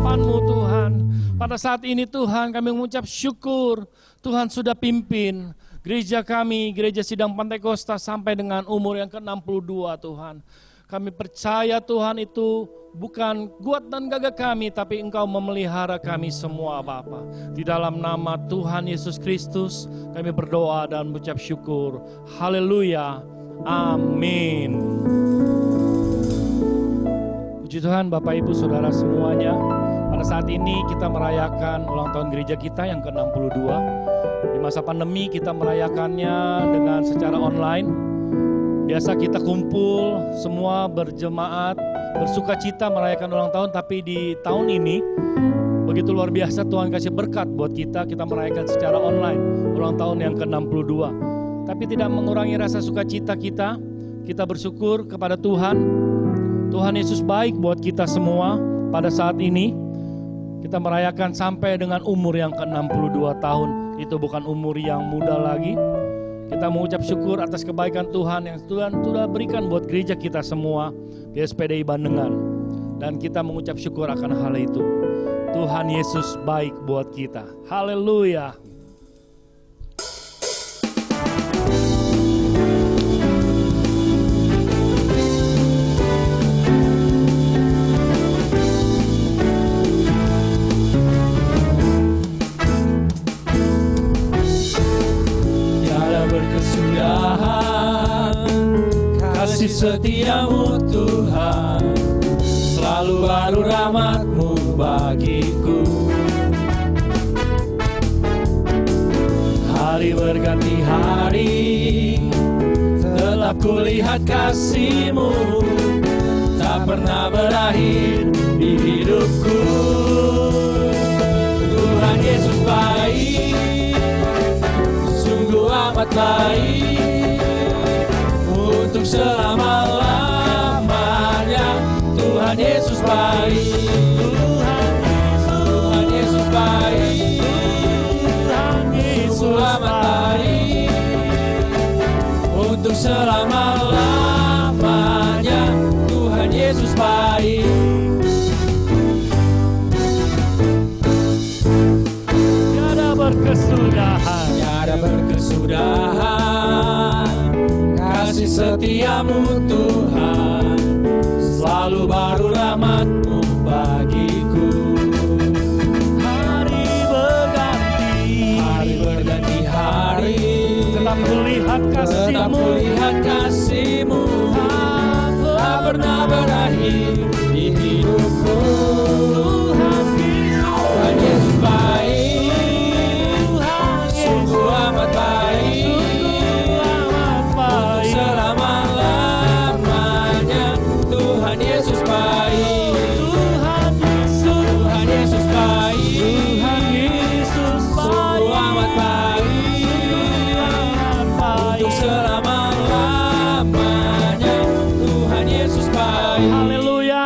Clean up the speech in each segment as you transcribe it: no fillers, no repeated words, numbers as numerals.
hadapan-Mu Tuhan. Pada saat ini Tuhan kami mengucap syukur Tuhan sudah pimpin gereja kami, Gereja Sidang Pantai Kosta sampai dengan umur yang ke-62 Tuhan. Kami percaya Tuhan itu bukan kuat dan gagah kami, tapi Engkau memelihara kami semua Bapa. Di dalam nama Tuhan Yesus Kristus kami berdoa dan mengucap syukur. Haleluya. Amin. Puji Tuhan Bapak Ibu Saudara semuanya. Pada saat ini kita merayakan ulang tahun gereja kita yang ke-62. Di masa pandemi kita merayakannya dengan secara online. Biasa kita kumpul semua berjemaat, bersuka cita merayakan ulang tahun. Tapi di tahun ini begitu luar biasa Tuhan kasih berkat buat kita merayakan secara online ulang tahun yang ke-62. Tapi tidak mengurangi rasa sukacita kita. Kita bersyukur kepada Tuhan. Tuhan Yesus baik buat kita semua pada saat ini. Kita merayakan sampai dengan umur yang ke-62 tahun. Itu bukan umur yang muda lagi. Kita mengucap syukur atas kebaikan Tuhan yang Tuhan sudah berikan buat gereja kita semua di SPDI Bandengan. Dan kita mengucap syukur akan hal itu. Tuhan Yesus baik buat kita. Haleluya. Kasih setiamu Tuhan, selalu baru rahmat-Mu bagiku. Hari berganti hari, tetap kulihat kasih-Mu, tak pernah berakhir di hidupku. Tuhan Yesus baik, sungguh amat baik, untuk selama-lamanya. Tuhan Yesus baik, Tuhan Yesus baik, Tuhan Yesus amat baik, untuk selama-lamanya. Tuhan Yesus baik. Tiada berkesudahan, tiada berkesudahan. Kasih setiamu Tuhan, selalu baru rahmat-Mu bagiku. Hari berganti hari, tetap kulihat kasih-Mu, tak pernah berakhir di hidupku. Tuhan Yesus baik, sungguh amat baik, selama-lamanya. Tuhan Yesus baik, Tuhan Yesus baik, sungguh amat baik, untuk selama-lamanya. Tuhan Yesus baik. Haleluya.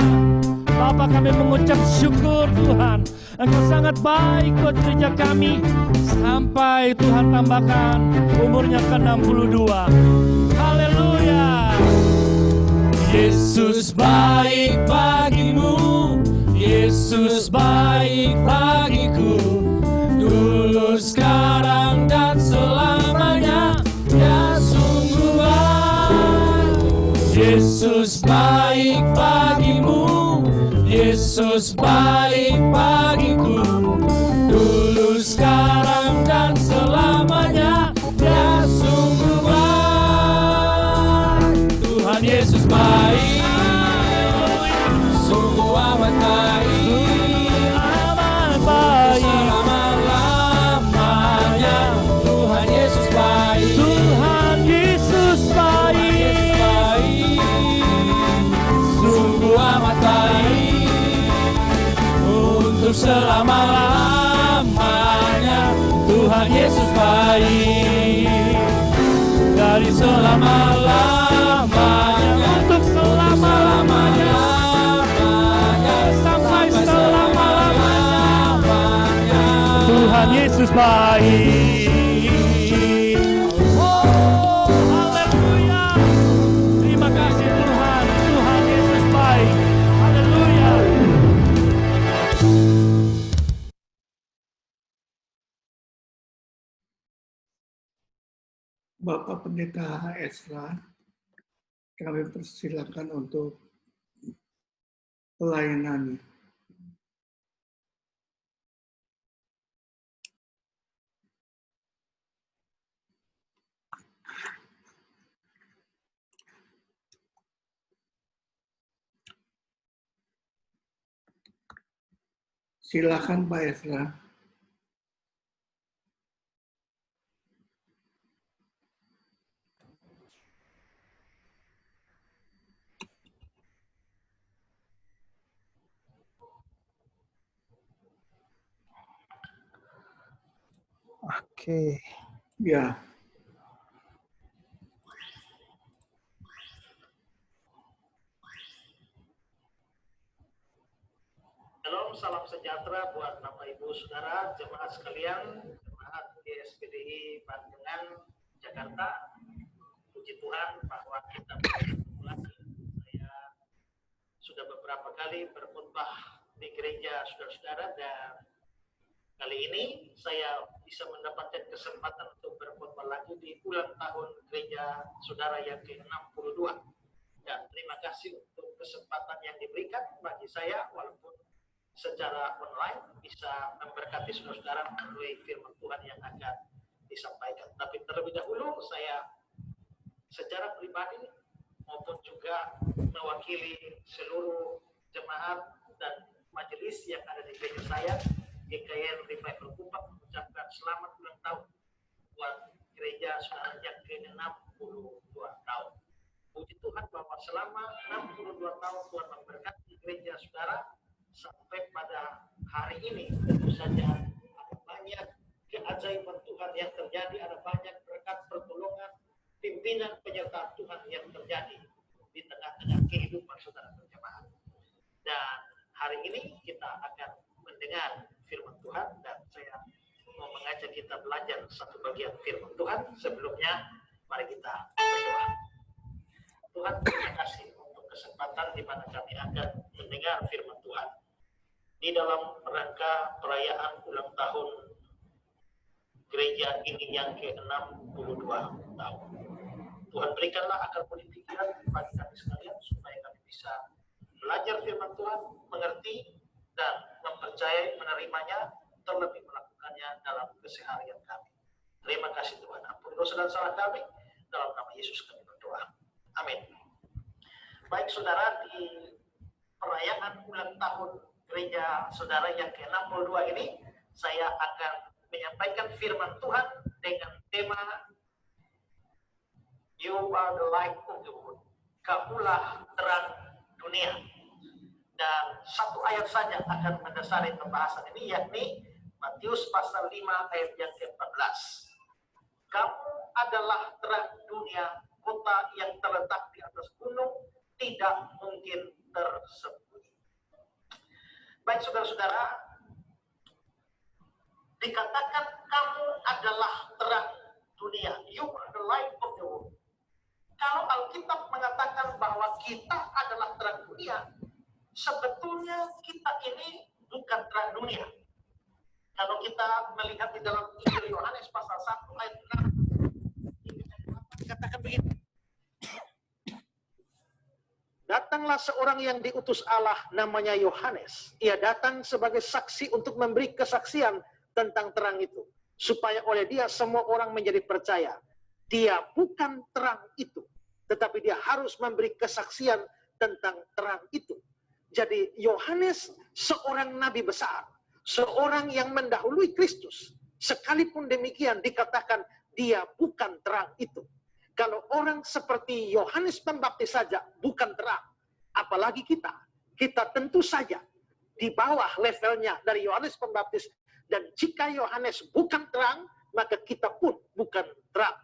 Bapak, kami mengucap syukur Tuhan, Engkau sangat baik buat gereja kami sampai Tuhan tambahkan umurnya ke-62. Haleluya. Yesus baik bagimu, Yesus baik bagiku, dulu, sekarang, dan selamanya. Ya sungguh baik. Yesus baik bagimu, Yesus baik bagiku, dulu, sekarang, dan selamanya. Ya sungguh baik. Tuhan Yesus baik, sungguh amat baik, selama-lamanya. Tuhan Yesus baik, Tuhan Yesus baik, sungguh amat baik, untuk selama-lamanya. Tuhan Yesus baik, dari selama-lamanya, untuk selama-lamanya, sampai selama-lamanya. Tuhan Yesus baik. Oh, haleluya. Terima kasih Tuhan, Tuhan Yesus baik. Haleluya. Bapak Pendeta Esra, kami persilakan untuk pelayanannya. Silakan Pak Esra. Oke. Ya. Shalom, salam sejahtera buat Bapak Ibu Saudara, jemaat sekalian, jemaat GSPDI Bandengan, Jakarta. Puji Tuhan bahwa kita bertemu lagi. Saya sudah beberapa kali berkhotbah di gereja saudara-saudara dan kali ini saya bisa mendapatkan kesempatan untuk berkhotbah lagi di ulang tahun gereja saudara yang ke-62. Dan terima kasih untuk kesempatan yang diberikan bagi saya walaupun secara online bisa memberkati saudara-saudara melalui firman Tuhan yang akan disampaikan. Tapi terlebih dahulu saya secara pribadi maupun juga mewakili seluruh jemaat dan majelis yang ada di gereja saya, GKN Revival Kupang, mengucapkan selamat ulang tahun buat gereja saudara yang ke-62 tahun. Puji Tuhan bahwa selama 62 tahun Tuhan memberkati gereja saudara sampai pada hari ini. Tentu saja ada banyak keajaiban Tuhan yang terjadi, ada banyak berkat pertolongan, pimpinan penyertaan Tuhan yang terjadi di tengah-tengah kehidupan saudara berjemaat. Dan hari ini kita akan mendengar firman Tuhan dan saya mau mengajak kita belajar satu bagian firman Tuhan. Sebelumnya mari kita berdoa. Tuhan, terima kasih untuk kesempatan di mana kami akan mendengar firman Tuhan di dalam rangka perayaan ulang tahun gereja ini yang ke-62 tahun. Tuhan berikanlah akal budi pikiran bagi kami sekalian supaya kami bisa belajar firman Tuhan, mengerti dan mempercayai menerimanya, terlebih melakukannya dalam keseharian kami. Terima kasih Tuhan, ampuni dosa dan salah kami, dalam nama Yesus kami berdoa. Amin. Baik saudara, di perayaan ulang tahun gereja saudara yang ke-62 ini, saya akan menyampaikan firman Tuhan dengan tema You are the light of the world. Kamulah terang dunia. Dan satu ayat saja akan mendasari pembahasan ini, yakni Matius pasal 5 ayat yang ke-14. Kamu adalah terang dunia, kota yang terletak di atas gunung tidak mungkin tersembunyi. Baik saudara-saudara, dikatakan kamu adalah terang dunia. You are the light of the world. Kalau Alkitab mengatakan bahwa kita adalah terang dunia, sebetulnya kita ini bukan terang dunia. Kalau kita melihat di dalam Injil Yohanes pasal 1 ayat 6, dikatakan begini. Datanglah seorang yang diutus Allah namanya Yohanes. Ia datang sebagai saksi untuk memberi kesaksian tentang terang itu, supaya oleh dia semua orang menjadi percaya. Dia bukan terang itu, tetapi dia harus memberi kesaksian tentang terang itu. Jadi Yohanes seorang nabi besar, seorang yang mendahului Kristus. Sekalipun demikian dikatakan dia bukan terang itu. Kalau orang seperti Yohanes Pembaptis saja bukan terang, apalagi kita. Kita tentu saja di bawah levelnya dari Yohanes Pembaptis. Dan jika Yohanes bukan terang, maka kita pun bukan terang.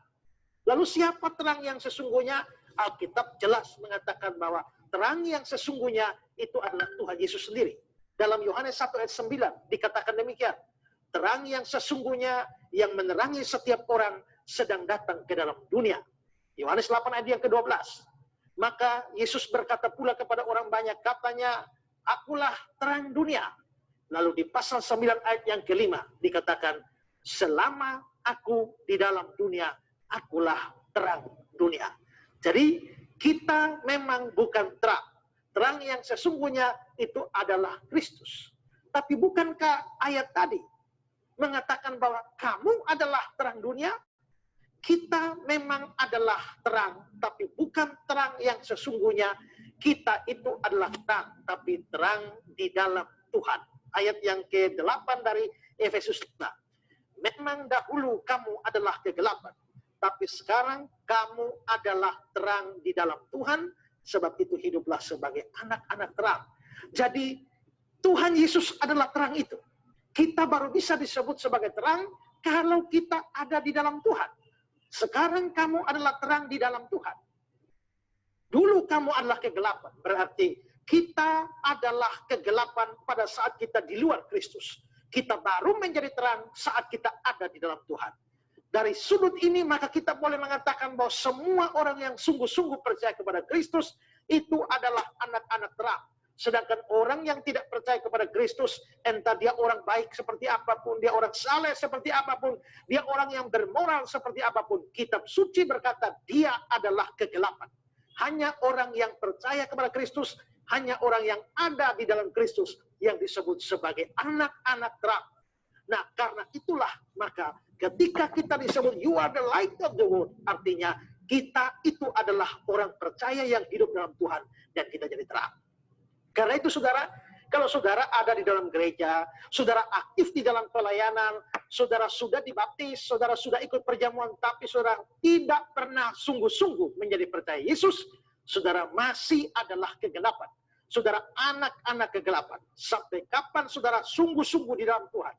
Lalu siapa terang yang sesungguhnya? Alkitab jelas mengatakan bahwa terang yang sesungguhnya itu adalah Tuhan Yesus sendiri. Dalam Yohanes 1 ayat 9 dikatakan demikian. Terang yang sesungguhnya yang menerangi setiap orang sedang datang ke dalam dunia. Yohanes 8 ayat yang ke-12. Maka Yesus berkata pula kepada orang banyak, katanya, akulah terang dunia. Lalu di pasal 9 ayat yang ke-5 dikatakan, selama aku di dalam dunia, akulah terang dunia. Jadi kita memang bukan terang. Terang yang sesungguhnya itu adalah Kristus. Tapi bukankah ayat tadi mengatakan bahwa kamu adalah terang dunia? Kita memang adalah terang, tapi bukan terang yang sesungguhnya. Kita itu adalah terang, tapi terang di dalam Tuhan. Ayat yang ke-8 dari Efesus 5. Memang dahulu kamu adalah kegelapan, tapi sekarang kamu adalah terang di dalam Tuhan, sebab itu hiduplah sebagai anak-anak terang. Jadi Tuhan Yesus adalah terang itu. Kita baru bisa disebut sebagai terang kalau kita ada di dalam Tuhan. Sekarang kamu adalah terang di dalam Tuhan. Dulu kamu adalah kegelapan. Berarti kita adalah kegelapan pada saat kita di luar Kristus. Kita baru menjadi terang saat kita ada di dalam Tuhan. Dari sudut ini maka kita boleh mengatakan bahwa semua orang yang sungguh-sungguh percaya kepada Kristus itu adalah anak-anak terang. Sedangkan orang yang tidak percaya kepada Kristus, entah dia orang baik seperti apapun, dia orang saleh seperti apapun, dia orang yang bermoral seperti apapun, kitab suci berkata dia adalah kegelapan. Hanya orang yang percaya kepada Kristus, hanya orang yang ada di dalam Kristus yang disebut sebagai anak-anak terang. Nah, karena itulah maka ketika kita disebut you are the light of the world, artinya kita itu adalah orang percaya yang hidup dalam Tuhan dan kita jadi terang. Karena itu saudara, kalau saudara ada di dalam gereja, saudara aktif di dalam pelayanan, saudara sudah dibaptis, saudara sudah ikut perjamuan, tapi saudara tidak pernah sungguh-sungguh menjadi percaya Yesus, saudara masih adalah kegelapan. Saudara anak-anak kegelapan. Sampai kapan saudara sungguh-sungguh di dalam Tuhan,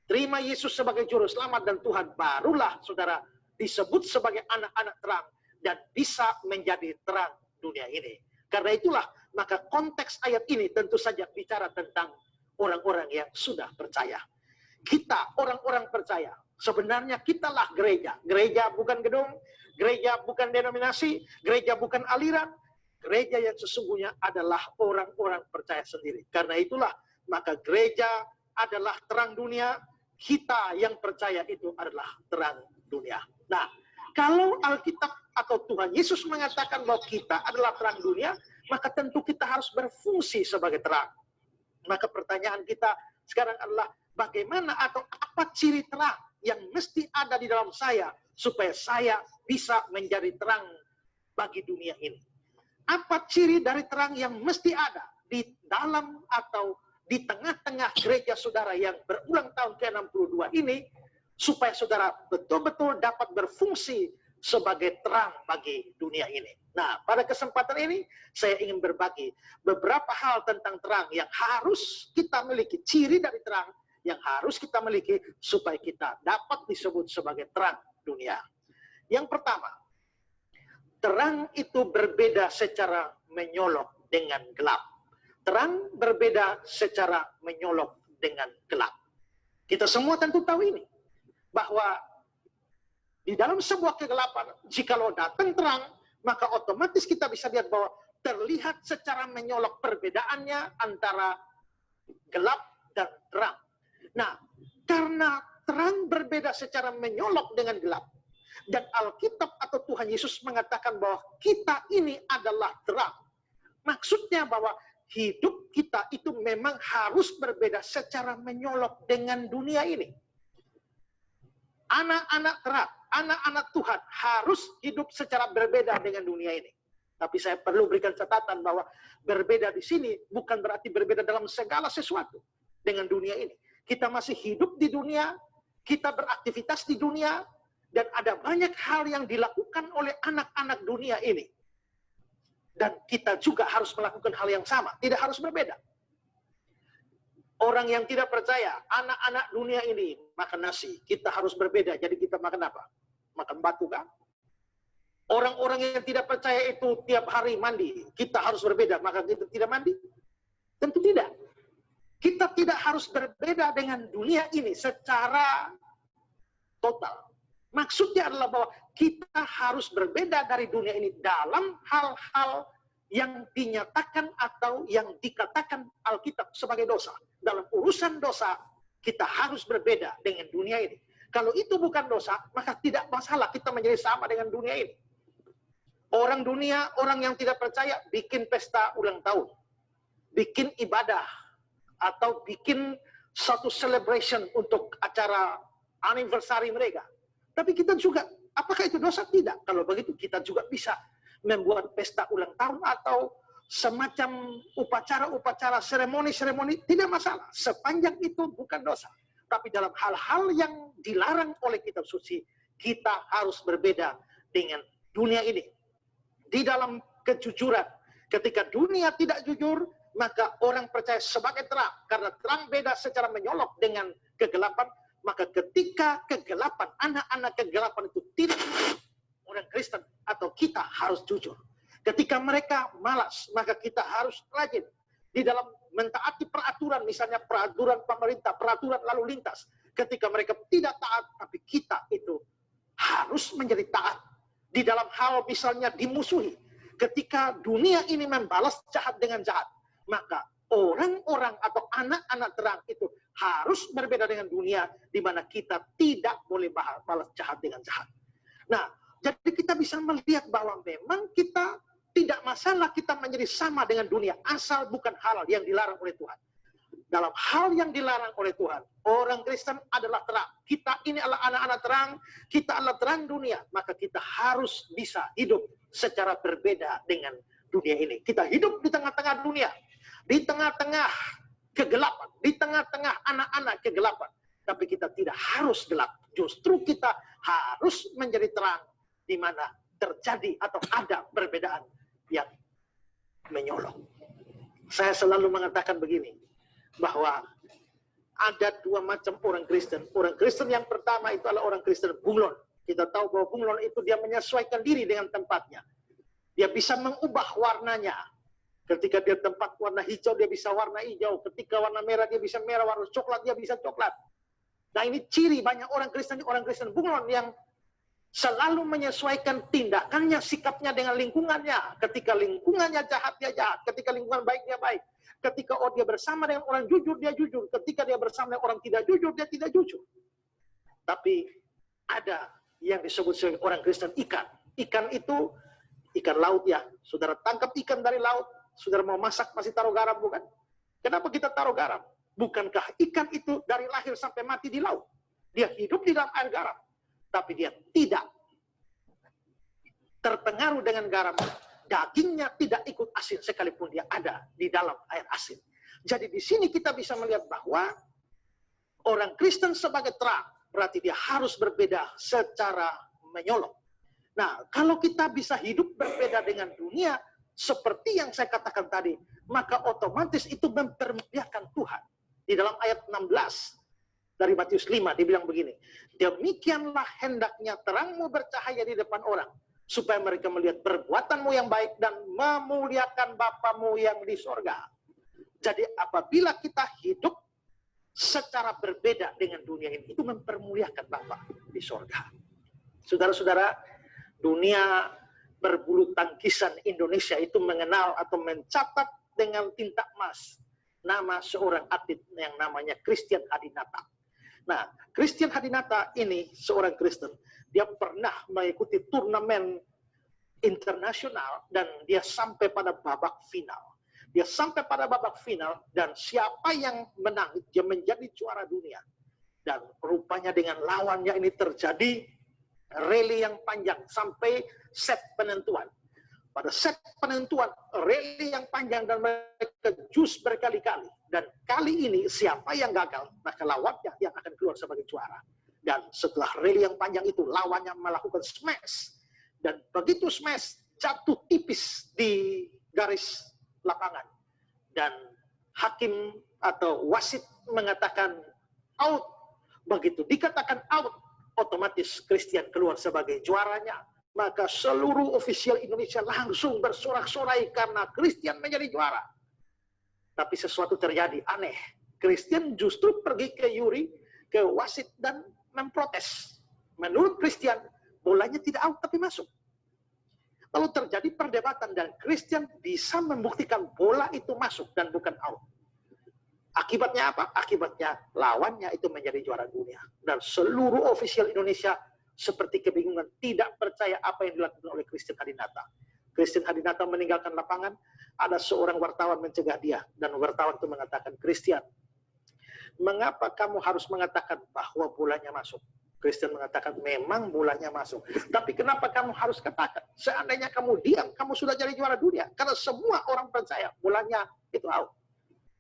terima Yesus sebagai juru selamat dan Tuhan, barulah saudara disebut sebagai anak-anak terang dan bisa menjadi terang dunia ini. Karena itulah maka konteks ayat ini tentu saja bicara tentang orang-orang yang sudah percaya. Kita orang-orang percaya. Sebenarnya kitalah gereja. Gereja bukan gedung, gereja bukan denominasi, gereja bukan aliran. Gereja yang sesungguhnya adalah orang-orang percaya sendiri. Karena itulah maka gereja adalah terang dunia, kita yang percaya itu adalah terang dunia. Nah, kalau Alkitab atau Tuhan Yesus mengatakan bahwa kita adalah terang dunia, maka tentu kita harus berfungsi sebagai terang. Maka pertanyaan kita sekarang adalah bagaimana atau apa ciri terang yang mesti ada di dalam saya supaya saya bisa menjadi terang bagi dunia ini. Apa ciri dari terang yang mesti ada di dalam atau di tengah-tengah gereja saudara yang berulang tahun ke-62 ini supaya saudara betul-betul dapat berfungsi sebagai terang bagi dunia ini. Nah, pada kesempatan ini saya ingin berbagi beberapa hal tentang terang yang harus kita miliki, ciri dari terang yang harus kita miliki supaya kita dapat disebut sebagai terang dunia. Yang pertama, terang itu berbeda secara menyolok dengan gelap. Terang berbeda secara menyolok dengan gelap. Kita semua tentu tahu ini, bahwa di dalam sebuah kegelapan, jikalau datang terang, maka otomatis kita bisa lihat bahwa terlihat secara menyolok perbedaannya antara gelap dan terang. Nah, karena terang berbeda secara menyolok dengan gelap, dan Alkitab atau Tuhan Yesus mengatakan bahwa kita ini adalah terang. Maksudnya bahwa hidup kita itu memang harus berbeda secara menyolok dengan dunia ini. Anak-anak terang, anak-anak Tuhan harus hidup secara berbeda dengan dunia ini. Tapi saya perlu berikan catatan bahwa berbeda di sini bukan berarti berbeda dalam segala sesuatu dengan dunia ini. Kita masih hidup di dunia, kita beraktivitas di dunia, dan ada banyak hal yang dilakukan oleh anak-anak dunia ini. Dan kita juga harus melakukan hal yang sama, tidak harus berbeda. Orang yang tidak percaya, anak-anak dunia ini makan nasi, kita harus berbeda. Jadi kita makan apa? Makan batu kan? Orang-orang yang tidak percaya itu tiap hari mandi, kita harus berbeda, maka kita tidak mandi? Tentu tidak. Kita tidak harus berbeda dengan dunia ini secara total. Maksudnya adalah bahwa kita harus berbeda dari dunia ini dalam hal-hal yang dinyatakan atau yang dikatakan Alkitab sebagai dosa. Dalam urusan dosa, kita harus berbeda dengan dunia ini. Kalau itu bukan dosa, maka tidak masalah kita menjadi sama dengan dunia ini. Orang dunia, orang yang tidak percaya, bikin pesta ulang tahun, bikin ibadah, atau bikin satu celebration untuk acara anniversary mereka. Tapi kita juga, apakah itu dosa? Tidak. Kalau begitu kita juga bisa membuat pesta ulang tahun atau semacam upacara-upacara, seremoni-seremoni, tidak masalah. Sepanjang itu bukan dosa. Tapi dalam hal-hal yang dilarang oleh kitab suci, kita harus berbeda dengan dunia ini. Di dalam kejujuran, ketika dunia tidak jujur, maka orang percaya sebagai terang. Karena terang beda secara menyolok dengan kegelapan, maka ketika kegelapan, anak-anak kegelapan itu tidak, orang Kristen atau kita harus jujur. Ketika mereka malas, maka kita harus rajin. Di dalam mentaati peraturan, misalnya peraturan pemerintah, peraturan lalu lintas. Ketika mereka tidak taat, tapi kita itu harus menjadi taat. Di dalam hal misalnya dimusuhi. Ketika dunia ini membalas jahat dengan jahat, maka orang-orang atau anak-anak terang itu harus berbeda dengan dunia, di mana kita tidak boleh balas jahat dengan jahat. Nah, jadi kita bisa melihat bahwa memang kita tidak masalah kita menjadi sama dengan dunia, asal bukan hal yang dilarang oleh Tuhan. Dalam hal yang dilarang oleh Tuhan, orang Kristen adalah terang. Kita ini adalah anak-anak terang, kita adalah terang dunia. Maka kita harus bisa hidup secara berbeda dengan dunia ini. Kita hidup di tengah-tengah dunia, di tengah-tengah kegelapan, di tengah-tengah anak-anak kegelapan. Tapi kita tidak harus gelap. Justru kita harus menjadi terang, di mana terjadi atau ada perbedaan yang menyolok. Saya selalu mengatakan begini, bahwa ada dua macam orang Kristen. Orang Kristen yang pertama itu adalah orang Kristen bunglon. Kita tahu bahwa bunglon itu dia menyesuaikan diri dengan tempatnya. Dia bisa mengubah warnanya. Ketika dia tempat warna hijau, dia bisa warna hijau. Ketika warna merah, dia bisa merah. Warna coklat, dia bisa coklat. Nah, ini ciri banyak orang Kristen bunglon yang selalu menyesuaikan tindakannya, sikapnya dengan lingkungannya. Ketika lingkungannya jahat, dia jahat. Ketika lingkungan baik, dia baik. Ketika dia bersama dengan orang jujur, dia jujur. Ketika dia bersama dengan orang tidak jujur, dia tidak jujur. Tapi ada yang disebut sebagai orang Kristen ikan. Ikan itu ikan laut ya. Saudara tangkap ikan dari laut, saudara mau masak masih taruh garam bukan? Kenapa kita taruh garam? Bukankah ikan itu dari lahir sampai mati di laut? Dia hidup di dalam air garam. Tapi dia tidak terpengaruh dengan garam. Dagingnya tidak ikut asin sekalipun dia ada di dalam air asin. Jadi di sini kita bisa melihat bahwa orang Kristen sebagai terang, berarti dia harus berbeda secara menyolok. Nah, kalau kita bisa hidup berbeda dengan dunia, seperti yang saya katakan tadi, maka otomatis itu mempermuliakan Tuhan. Di dalam ayat 16 dari Matius 5, dibilang begini, demikianlah hendaknya terangmu bercahaya di depan orang, supaya mereka melihat perbuatanmu yang baik dan memuliakan Bapamu yang di sorga. Jadi apabila kita hidup secara berbeda dengan dunia ini, itu mempermuliakan Bapa di sorga. Saudara-saudara, dunia berbulu tangkisan Indonesia itu mengenal atau mencatat dengan tinta emas nama seorang atlet yang namanya Christian Hadinata. Nah, Christian Hadinata ini seorang Kristen. Dia pernah mengikuti turnamen internasional dan dia sampai pada babak final. Dia sampai pada babak final dan siapa yang menang dia menjadi juara dunia. Dan rupanya dengan lawannya ini terjadi rally yang panjang sampai set penentuan. Pada set penentuan rally yang panjang dan mereka jus berkali-kali. Dan kali ini siapa yang gagal maka lawannya yang akan keluar sebagai juara. Dan setelah rally yang panjang itu, lawannya melakukan smash. Dan begitu smash, jatuh tipis di garis lapangan. Dan hakim atau wasit mengatakan out. Begitu dikatakan out, otomatis Christian keluar sebagai juaranya. Maka seluruh ofisial Indonesia langsung bersorak-sorai karena Christian menjadi juara. Tapi sesuatu terjadi aneh. Christian justru pergi ke juri, ke wasit, dan memprotes. Menurut Christian, bolanya tidak out tapi masuk. Lalu terjadi perdebatan dan Christian bisa membuktikan bola itu masuk dan bukan out. Akibatnya apa? Akibatnya lawannya itu menjadi juara dunia. Dan seluruh ofisial Indonesia seperti kebingungan, tidak percaya apa yang dilakukan oleh Christian Hadinata. Christian Hadinata meninggalkan lapangan, ada seorang wartawan mencegah dia. Dan wartawan itu mengatakan, Christian, mengapa kamu harus mengatakan bahwa bolanya masuk? Christian mengatakan, memang bolanya masuk. Tapi kenapa kamu harus katakan? Seandainya kamu diam, kamu sudah jadi juara dunia. Karena semua orang percaya bolanya itu out.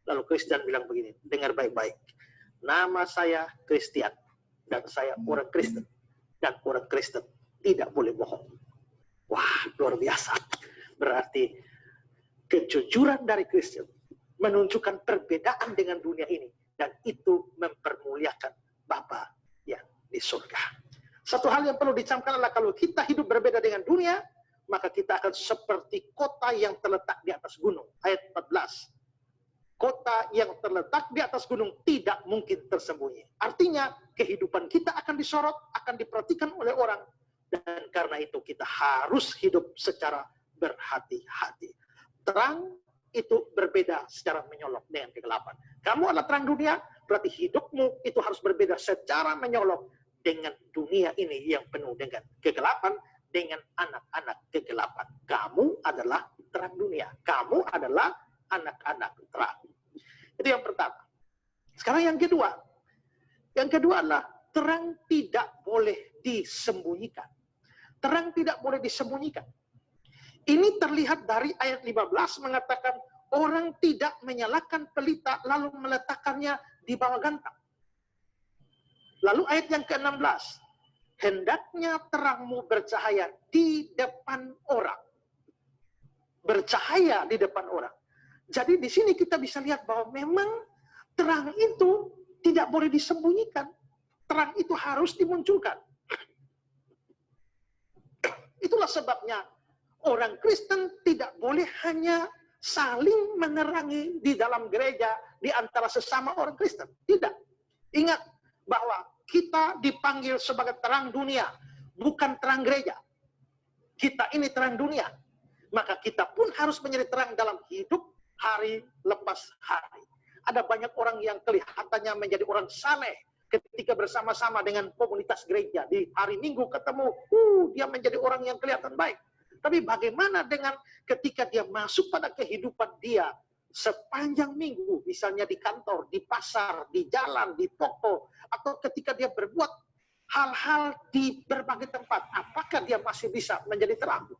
Lalu Christian bilang begini, dengar baik-baik. Nama saya Christian, dan saya orang Kristen. Dan orang Kristen tidak boleh bohong. Wah, luar biasa. Berarti kejujuran dari Kristen menunjukkan perbedaan dengan dunia ini. Dan itu mempermuliakan Bapa yang di surga. Satu hal yang perlu dicamkan adalah kalau kita hidup berbeda dengan dunia, maka kita akan seperti kota yang terletak di atas gunung. Ayat 14. Kota yang terletak di atas gunung tidak mungkin tersembunyi. Artinya, kehidupan kita akan disorot, akan diperhatikan oleh orang. Dan karena itu kita harus hidup secara berhati-hati. Terang itu berbeda secara menyolok dengan kegelapan. Kamu adalah terang dunia, berarti hidupmu itu harus berbeda secara menyolok dengan dunia ini yang penuh dengan kegelapan, dengan anak-anak kegelapan. Kamu adalah terang dunia. Kamu adalah anak-anak terang. Itu yang pertama. Sekarang yang kedua. Yang kedua adalah terang tidak boleh disembunyikan. Terang tidak boleh disembunyikan. Ini terlihat dari ayat 15 mengatakan orang tidak menyalakan pelita lalu meletakkannya di bawah gantang. Lalu ayat yang ke-16. Hendaknya terangmu bercahaya di depan orang. Bercahaya di depan orang. Jadi di sini kita bisa lihat bahwa memang terang itu tidak boleh disembunyikan. Terang itu harus dimunculkan. Itulah sebabnya orang Kristen tidak boleh hanya saling menerangi di dalam gereja di antara sesama orang Kristen. Tidak. Ingat bahwa kita dipanggil sebagai terang dunia, bukan terang gereja. Kita ini terang dunia. Maka kita pun harus menjadi terang dalam hidup hari lepas hari. Ada banyak orang yang kelihatannya menjadi orang saleh ketika bersama-sama dengan komunitas gereja. Di hari Minggu ketemu, dia menjadi orang yang kelihatan baik. Tapi bagaimana dengan ketika dia masuk pada kehidupan dia sepanjang minggu, misalnya di kantor, di pasar, di jalan, di toko, atau ketika dia berbuat hal-hal di berbagai tempat, apakah dia masih bisa menjadi terang?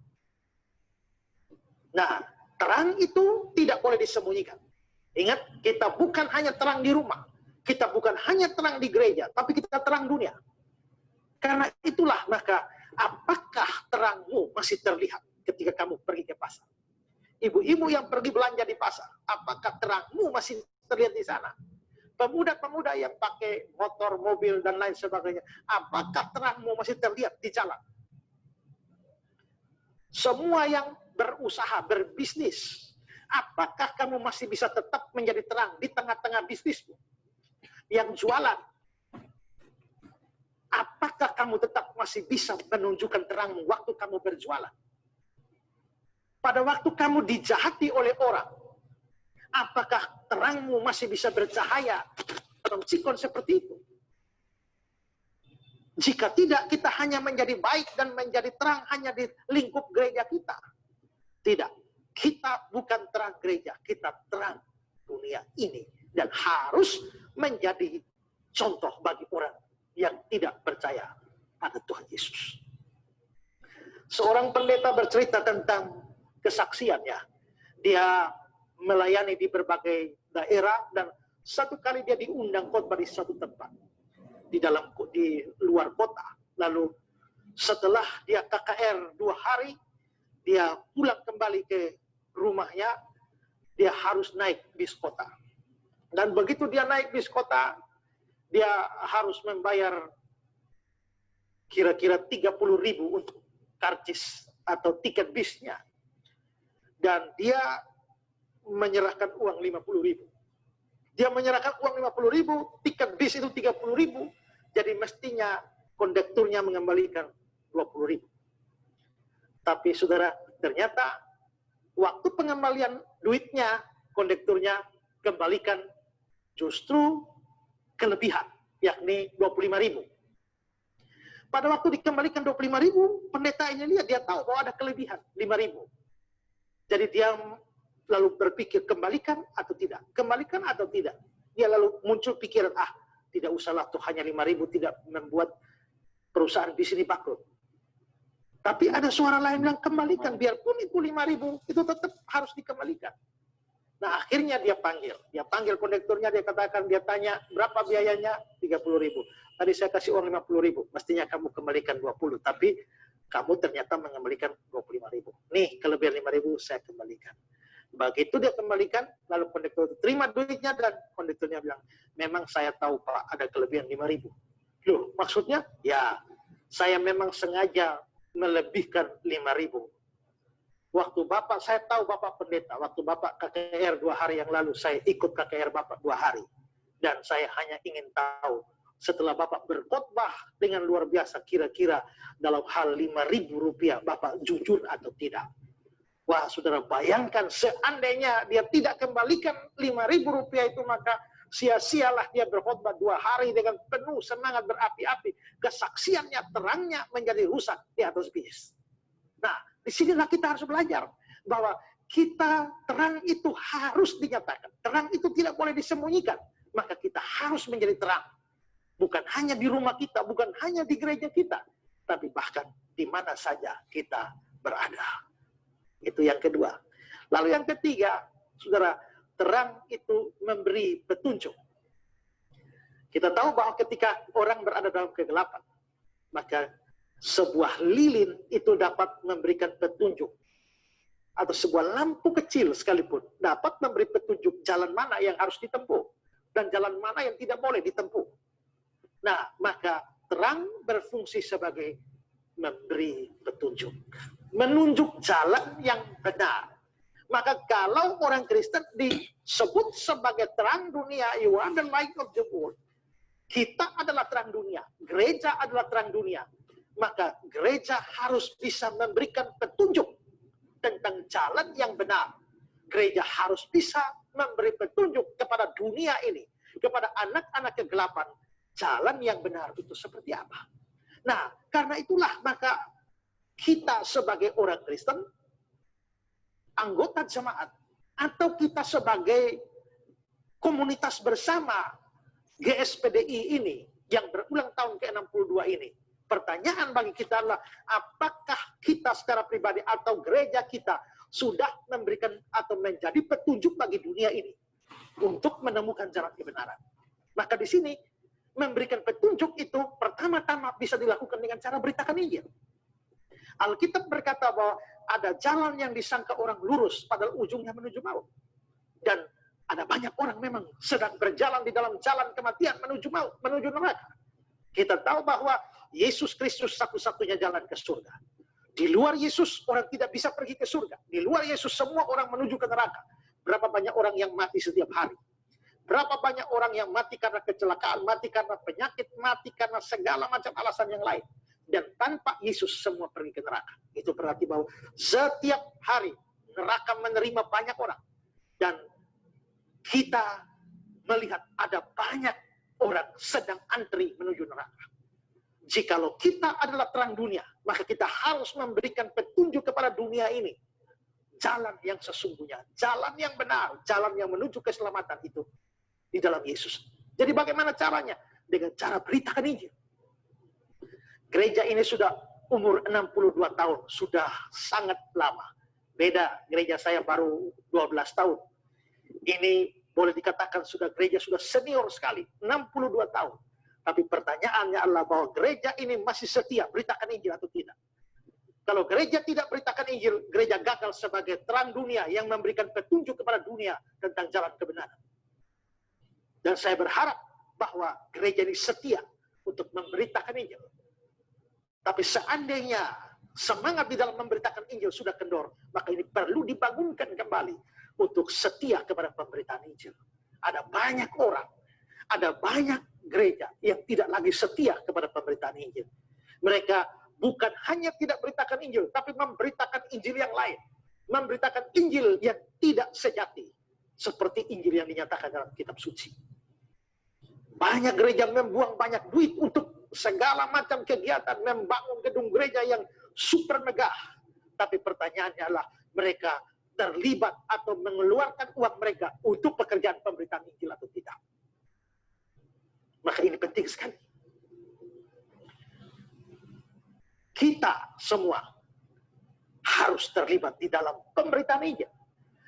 Nah, terang itu tidak boleh disembunyikan. Ingat, kita bukan hanya terang di rumah. Kita bukan hanya terang di gereja, tapi kita terang dunia. Karena itulah, maka apakah terangmu masih terlihat ketika kamu pergi ke pasar? Ibu-ibu yang pergi belanja di pasar, apakah terangmu masih terlihat di sana? Pemuda-pemuda yang pakai motor, mobil, dan lain sebagainya, apakah terangmu masih terlihat di jalan? Semua yang berusaha, berbisnis, apakah kamu masih bisa tetap menjadi terang di tengah-tengah bisnismu? Yang jualan, apakah kamu tetap masih bisa menunjukkan terangmu waktu kamu berjualan? Pada waktu kamu dijahati oleh orang, apakah terangmu masih bisa bercahaya dalam sikon seperti itu? Jika tidak, kita hanya menjadi baik dan menjadi terang hanya di lingkup gereja kita. Tidak. Kita bukan terang gereja, kita terang dunia ini. Dan harus menjadi contoh bagi orang yang tidak percaya pada Tuhan Yesus. Seorang pendeta bercerita tentang kesaksiannya. Dia melayani di berbagai daerah dan satu kali dia diundang khotbah di satu tempat di luar kota. Lalu setelah dia KKR 2 hari, dia pulang kembali ke rumahnya, dia harus naik bis kota. Dan begitu dia naik bis kota, dia harus membayar kira-kira 30.000 untuk karcis atau tiket bisnya. Dan dia menyerahkan uang 50.000. Dia menyerahkan uang 50.000, tiket bis itu 30.000, jadi mestinya kondekturnya mengembalikan 20.000. Tapi saudara, ternyata waktu pengembalian duitnya, kondekturnya kembalikan justru kelebihan, yakni 25.000. Pada waktu dikembalikan 25.000, pendeta ini lihat, dia tahu bahwa ada kelebihan 5.000. Jadi dia lalu berpikir kembalikan atau tidak, kembalikan atau tidak. Dia lalu muncul pikiran, tidak usahlah tuh, hanya 5.000 tidak membuat perusahaan di sini bangkrut. Tapi ada suara lain bilang kembalikan, biarpun itu 5.000, itu tetap harus dikembalikan. Nah, akhirnya dia panggil kondekturnya, dia katakan, dia tanya, berapa biayanya? 30.000. Tadi saya kasih uang 50.000, mestinya kamu kembalikan 20, tapi kamu ternyata mengembalikan 25.000. Nih, kelebihan 5.000 saya kembalikan. Begitu dia kembalikan, lalu kondektur terima duitnya, dan kondekturnya bilang, memang saya tahu Pak, ada kelebihan 5.000. Loh, maksudnya? Ya, saya memang sengaja melebihkan 5.000. Waktu Bapak, saya tahu Bapak pendeta, waktu Bapak KKR 2 hari yang lalu, saya ikut KKR Bapak 2 hari. Dan saya hanya ingin tahu, setelah Bapak berkhotbah dengan luar biasa, kira-kira dalam hal 5.000 rupiah, Bapak jujur atau tidak? Wah, saudara, bayangkan seandainya dia tidak kembalikan 5.000 rupiah itu, maka sia-sialah dia berkhotbah 2 hari dengan penuh semangat berapi-api. Kesaksiannya, terangnya menjadi rusak di atas bis. Nah, disinilah kita harus belajar bahwa kita, terang itu harus dinyatakan. Terang itu tidak boleh disembunyikan. Maka kita harus menjadi terang. Bukan hanya di rumah kita, bukan hanya di gereja kita, tapi bahkan di mana saja kita berada. Itu yang kedua. Lalu yang ketiga, saudara, terang itu memberi petunjuk. Kita tahu bahwa ketika orang berada dalam kegelapan, maka sebuah lilin itu dapat memberikan petunjuk. Atau sebuah lampu kecil sekalipun dapat memberi petunjuk jalan mana yang harus ditempuh dan jalan mana yang tidak boleh ditempuh. Nah, maka terang berfungsi sebagai memberi petunjuk. Menunjuk jalan yang benar. Maka kalau orang Kristen disebut sebagai terang dunia, you are the light of the world. Kita adalah terang dunia. Gereja adalah terang dunia. Maka gereja harus bisa memberikan petunjuk tentang jalan yang benar. Gereja harus bisa memberi petunjuk kepada dunia ini, kepada anak-anak kegelapan, jalan yang benar itu seperti apa. Nah, karena itulah maka kita sebagai orang Kristen, anggota jemaat, atau kita sebagai komunitas bersama GSPDI ini, yang berulang tahun ke-62 ini, pertanyaan bagi kita adalah, apakah kita secara pribadi atau gereja kita sudah memberikan atau menjadi petunjuk bagi dunia ini untuk menemukan jalan kebenaran. Maka di sini, memberikan petunjuk itu pertama-tama bisa dilakukan dengan cara beritakan Injil. Alkitab berkata bahwa ada jalan yang disangka orang lurus, padahal ujungnya menuju maut. Dan ada banyak orang memang sedang berjalan di dalam jalan kematian menuju maut, menuju neraka. Kita tahu bahwa Yesus Kristus satu-satunya jalan ke surga. Di luar Yesus, orang tidak bisa pergi ke surga. Di luar Yesus, semua orang menuju ke neraka. Berapa banyak orang yang mati setiap hari? Berapa banyak orang yang mati karena kecelakaan, mati karena penyakit, mati karena segala macam alasan yang lain. Dan tanpa Yesus semua pergi ke neraka. Itu berarti bahwa setiap hari neraka menerima banyak orang. Dan kita melihat ada banyak orang sedang antri menuju neraka. Jikalau kita adalah terang dunia, maka kita harus memberikan petunjuk kepada dunia ini. Jalan yang sesungguhnya, jalan yang benar, jalan yang menuju keselamatan itu di dalam Yesus. Jadi bagaimana caranya? Dengan cara beritakan Injil. Gereja ini sudah umur 62 tahun, sudah sangat lama. Beda, gereja saya baru 12 tahun. Ini boleh dikatakan gereja sudah senior sekali, 62 tahun. Tapi pertanyaannya adalah bahwa gereja ini masih setia beritakan Injil atau tidak. Kalau gereja tidak beritakan Injil, gereja gagal sebagai terang dunia yang memberikan petunjuk kepada dunia tentang jalan kebenaran. Dan saya berharap bahwa gereja ini setia untuk memberitakan Injil. Tapi seandainya semangat di dalam memberitakan Injil sudah kendor, maka ini perlu dibangunkan kembali untuk setia kepada pemberitaan Injil. Ada banyak orang, ada banyak gereja yang tidak lagi setia kepada pemberitaan Injil. Mereka bukan hanya tidak beritakan Injil, tapi memberitakan Injil yang lain. Memberitakan Injil yang tidak sejati. Seperti Injil yang dinyatakan dalam kitab suci. Banyak gereja membuang banyak duit untuk segala macam kegiatan, membangun gedung gereja yang super megah. Tapi pertanyaannya adalah mereka terlibat atau mengeluarkan uang mereka untuk pekerjaan pemberitaan Injil atau tidak. Maka ini penting sekali. Kita semua harus terlibat di dalam pemberitaan Injil.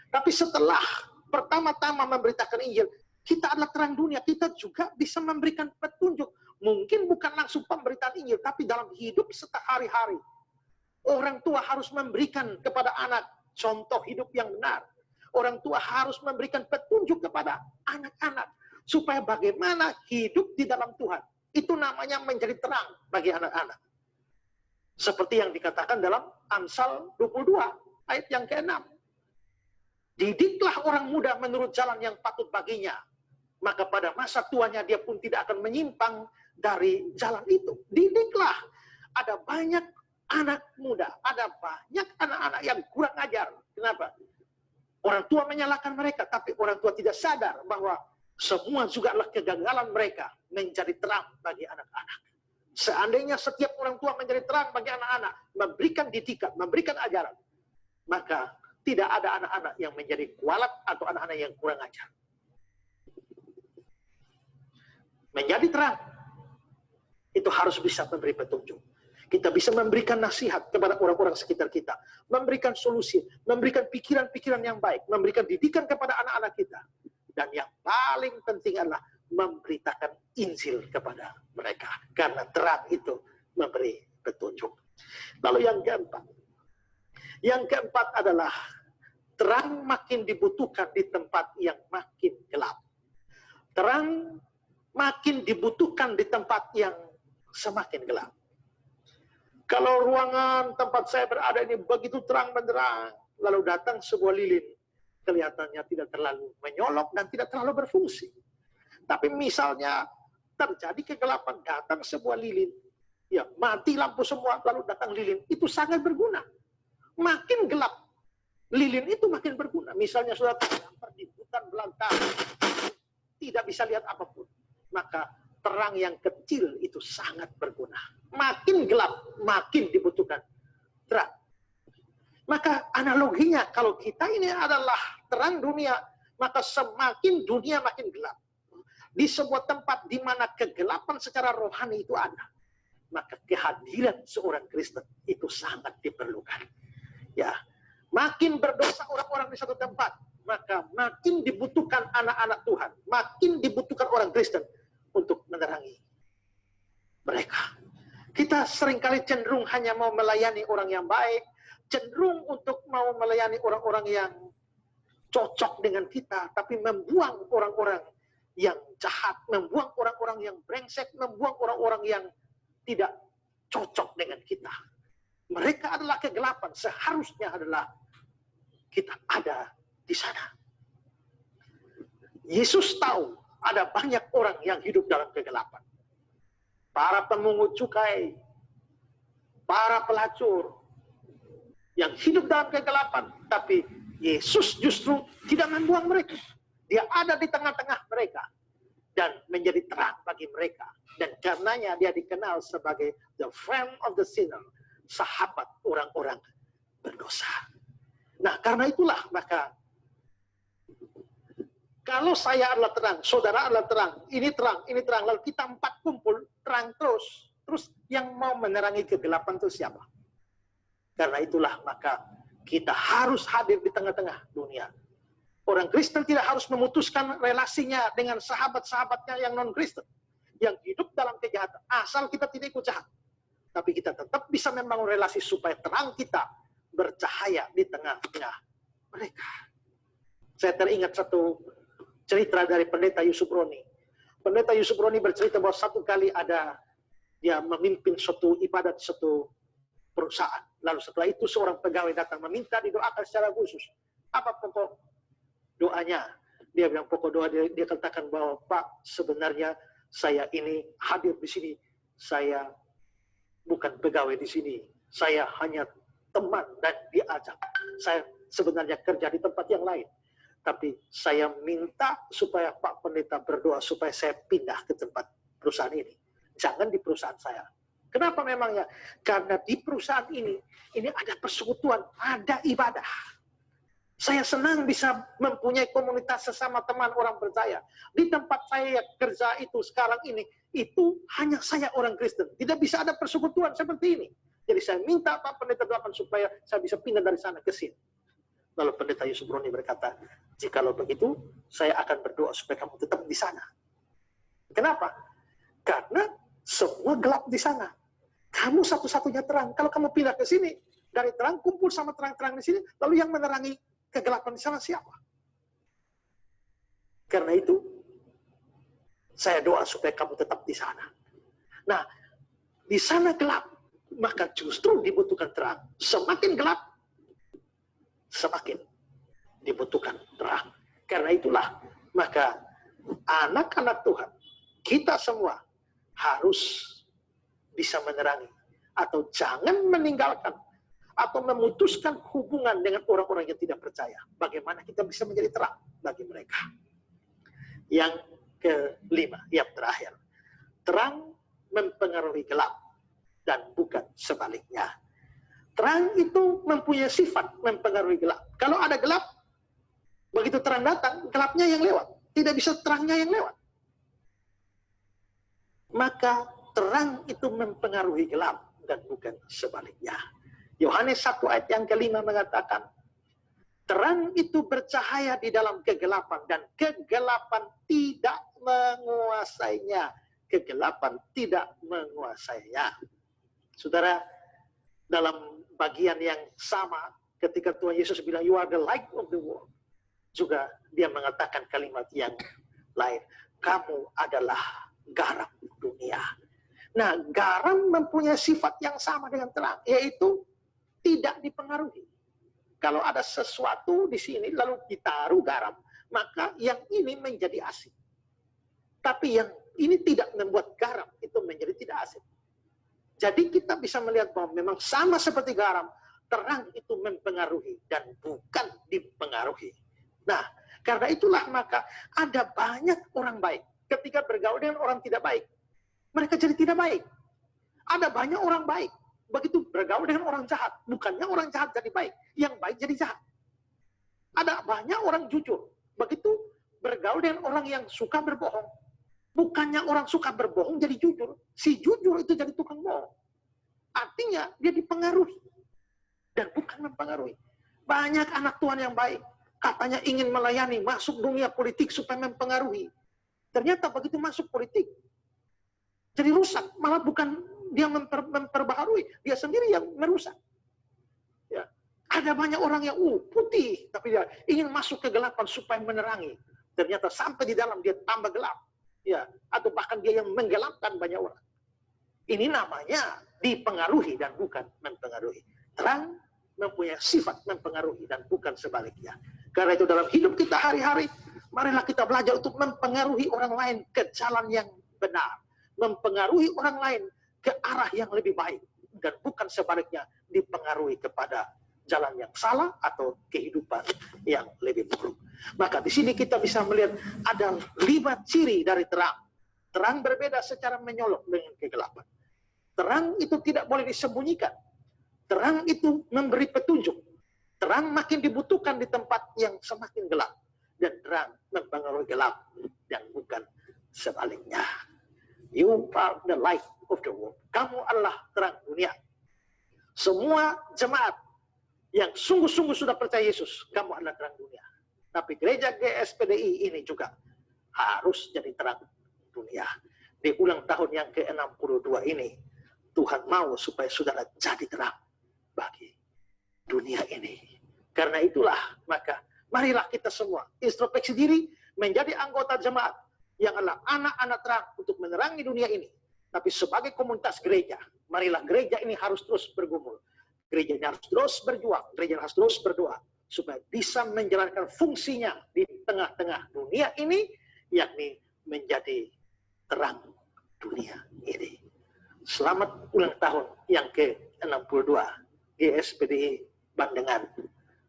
Tapi setelah pertama-tama memberitakan Injil, kita adalah terang dunia, kita juga bisa memberikan petunjuk. Mungkin bukan langsung pemberitaan Injil, tapi dalam hidup sehari-hari. Orang tua harus memberikan kepada anak contoh hidup yang benar. Orang tua harus memberikan petunjuk kepada anak-anak. Supaya bagaimana hidup di dalam Tuhan. Itu namanya menjadi terang bagi anak-anak. Seperti yang dikatakan dalam Amsal 22, ayat yang ke-6. Didiklah orang muda menurut jalan yang patut baginya. Maka pada masa tuanya dia pun tidak akan menyimpang dari jalan itu. Didiklah. Ada banyak anak muda, ada banyak anak-anak yang kurang ajar. Kenapa? Orang tua menyalahkan mereka, tapi orang tua tidak sadar bahwa semua juga adalah kegagalan mereka menjadi terang bagi anak-anak. Seandainya setiap orang tua menjadi terang bagi anak-anak, memberikan didikan, memberikan ajaran, maka tidak ada anak-anak yang menjadi kualat atau anak-anak yang kurang ajar. Menjadi terang, itu harus bisa memberi petunjuk. Kita bisa memberikan nasihat kepada orang-orang sekitar kita, memberikan solusi, memberikan pikiran-pikiran yang baik, memberikan didikan kepada anak-anak kita. Dan yang paling penting adalah memberitakan Injil kepada mereka. Karena terang itu memberi petunjuk. Lalu yang keempat. Yang keempat adalah terang makin dibutuhkan di tempat yang makin gelap. Terang makin dibutuhkan di tempat yang semakin gelap. Kalau ruangan tempat saya berada ini begitu terang benderang, lalu datang sebuah lilin, kelihatannya tidak terlalu menyolok dan tidak terlalu berfungsi. Tapi misalnya terjadi kegelapan, datang sebuah lilin, ya mati lampu semua, lalu datang lilin, itu sangat berguna. Makin gelap, lilin itu makin berguna. Misalnya sudah terdampar di hutan belantara, tidak bisa lihat apapun, maka terang yang kecil itu sangat berguna. Makin gelap, makin dibutuhkan terang. Maka analoginya, kalau kita ini adalah terang dunia, maka semakin dunia makin gelap. Di sebuah tempat di mana kegelapan secara rohani itu ada, maka kehadiran seorang Kristen itu sangat diperlukan. Ya, makin berdosa orang-orang di satu tempat, maka makin dibutuhkan anak-anak Tuhan, makin dibutuhkan orang Kristen untuk menerangi mereka. Kita seringkali cenderung hanya mau melayani orang yang baik, cenderung untuk mau melayani orang-orang yang cocok dengan kita, tapi membuang orang-orang yang jahat, membuang orang-orang yang brengsek, membuang orang-orang yang tidak cocok dengan kita. Mereka adalah kegelapan, seharusnya adalah kita ada di sana. Yesus tahu ada banyak orang yang hidup dalam kegelapan. Para pemungut cukai, para pelacur, yang hidup dalam kegelapan, tapi Yesus justru tidak membuang mereka. Dia ada di tengah-tengah mereka dan menjadi terang bagi mereka. Dan karenanya dia dikenal sebagai the friend of the sinner, sahabat orang-orang berdosa. Nah, karena itulah maka kalau saya adalah terang, saudara adalah terang, ini terang, lalu kita empat kumpul, terang terus. Terus yang mau menerangi kegelapan itu siapa? Karena itulah maka kita harus hadir di tengah-tengah dunia. Orang Kristen tidak harus memutuskan relasinya dengan sahabat-sahabatnya yang non-Kristen. Yang hidup dalam kejahatan. Asal kita tidak ikut jahat. Tapi kita tetap bisa membangun relasi supaya terang kita bercahaya di tengah-tengah mereka. Saya teringat satu cerita dari Pendeta Yusuf Roni. Pendeta Yusuf Roni bercerita bahwa satu kali dia memimpin suatu ibadat, suatu perusahaan. Lalu setelah itu seorang pegawai datang meminta didoakan secara khusus. Apa pokok doanya? Dia bilang pokok doa dia katakan bahwa Pak, sebenarnya saya ini hadir di sini. Saya bukan pegawai di sini. Saya hanya teman dan diajak. Saya sebenarnya kerja di tempat yang lain. Tapi saya minta supaya Pak Pendeta berdoa supaya saya pindah ke tempat perusahaan ini. Jangan di perusahaan saya. Kenapa memangnya? Karena di perusahaan ini ada persekutuan, ada ibadah. Saya senang bisa mempunyai komunitas sesama teman orang percaya. Di tempat saya kerja itu sekarang ini, itu hanya saya orang Kristen. Tidak bisa ada persekutuan seperti ini. Jadi saya minta Pak Pendeta doakan supaya saya bisa pindah dari sana ke sini. Lalu Pendeta Yusuf Roni berkata, jikalau begitu, saya akan berdoa supaya kamu tetap di sana. Kenapa? Karena semua gelap di sana. Kamu satu-satunya terang. Kalau kamu pindah ke sini, dari terang kumpul sama terang-terang di sini, lalu yang menerangi kegelapan di sana siapa? Karena itu, saya doa supaya kamu tetap di sana. Nah, di sana gelap, maka justru dibutuhkan terang. Semakin gelap, semakin dibutuhkan terang. Karena itulah, maka anak-anak Tuhan, kita semua harus bisa menerangi, atau jangan meninggalkan, atau memutuskan hubungan dengan orang-orang yang tidak percaya. Bagaimana kita bisa menjadi terang bagi mereka. Yang kelima, yang terakhir. Terang mempengaruhi gelap, dan bukan sebaliknya. Terang itu mempunyai sifat mempengaruhi gelap. Kalau ada gelap, begitu terang datang, gelapnya yang lewat. Tidak bisa terangnya yang lewat. Maka terang itu mempengaruhi gelap, dan bukan sebaliknya. Yohanes 1 ayat yang kelima mengatakan, terang itu bercahaya di dalam kegelapan, dan kegelapan tidak menguasainya. Kegelapan tidak menguasainya. Saudara, dalam bagian yang sama, ketika Tuhan Yesus bilang, you are the light of the world, juga dia mengatakan kalimat yang lain, kamu adalah garam dunia. Nah, garam mempunyai sifat yang sama dengan terang, yaitu tidak dipengaruhi. Kalau ada sesuatu di sini, lalu ditaruh garam, maka yang ini menjadi asin. Tapi yang ini tidak membuat garam itu menjadi tidak asin. Jadi kita bisa melihat bahwa memang sama seperti garam, terang itu mempengaruhi dan bukan dipengaruhi. Nah, karena itulah maka ada banyak orang baik. Ketika bergaul dengan orang tidak baik, mereka jadi tidak baik. Ada banyak orang baik. Begitu bergaul dengan orang jahat, bukannya orang jahat jadi baik, yang baik jadi jahat. Ada banyak orang jujur. Begitu bergaul dengan orang yang suka berbohong, bukannya orang suka berbohong jadi jujur, si jujur itu jadi tukang bohong. Artinya dia dipengaruhi dan bukan mempengaruhi. Banyak anak Tuhan yang baik, katanya ingin melayani, masuk dunia politik supaya mempengaruhi. Ternyata begitu masuk politik, jadi rusak. Malah bukan dia memperbaharui, dia sendiri yang merusak. Ya. Ada banyak orang yang putih, tapi dia ingin masuk ke kegelapan supaya menerangi. Ternyata sampai di dalam dia tambah gelap. Ya, atau bahkan dia yang menggelapkan banyak orang. Ini namanya dipengaruhi dan bukan mempengaruhi. Terang mempunyai sifat mempengaruhi dan bukan sebaliknya. Karena itu dalam hidup kita hari-hari, marilah kita belajar untuk mempengaruhi orang lain ke jalan yang benar. Mempengaruhi orang lain ke arah yang lebih baik. Dan bukan sebaliknya dipengaruhi kepada jalan yang salah atau kehidupan yang lebih buruk. Maka di sini kita bisa melihat ada 5 ciri dari terang. Terang berbeda secara menyolok dengan kegelapan. Terang itu tidak boleh disembunyikan. Terang itu memberi petunjuk. Terang makin dibutuhkan di tempat yang semakin gelap. Dan terang mempengaruhi gelap dan bukan sebaliknya. You are the light of the world. Kamu adalah terang dunia. Semua jemaat yang sungguh-sungguh sudah percaya Yesus, kamu adalah terang dunia. Tapi gereja GSPDI ini juga harus jadi terang dunia. Di ulang tahun yang ke-62 ini, Tuhan mau supaya saudara jadi terang bagi dunia ini. Karena itulah, maka marilah kita semua introspeksi diri menjadi anggota jemaat yang adalah anak-anak terang untuk menerangi dunia ini. Tapi sebagai komunitas gereja, marilah gereja ini harus terus bergumul. Gereja ini harus terus berjuang, gereja harus terus berdoa, supaya bisa menjalankan fungsinya di tengah-tengah dunia ini, yakni menjadi terang dunia ini. Selamat ulang tahun yang ke-62 GSPDI Bandengan.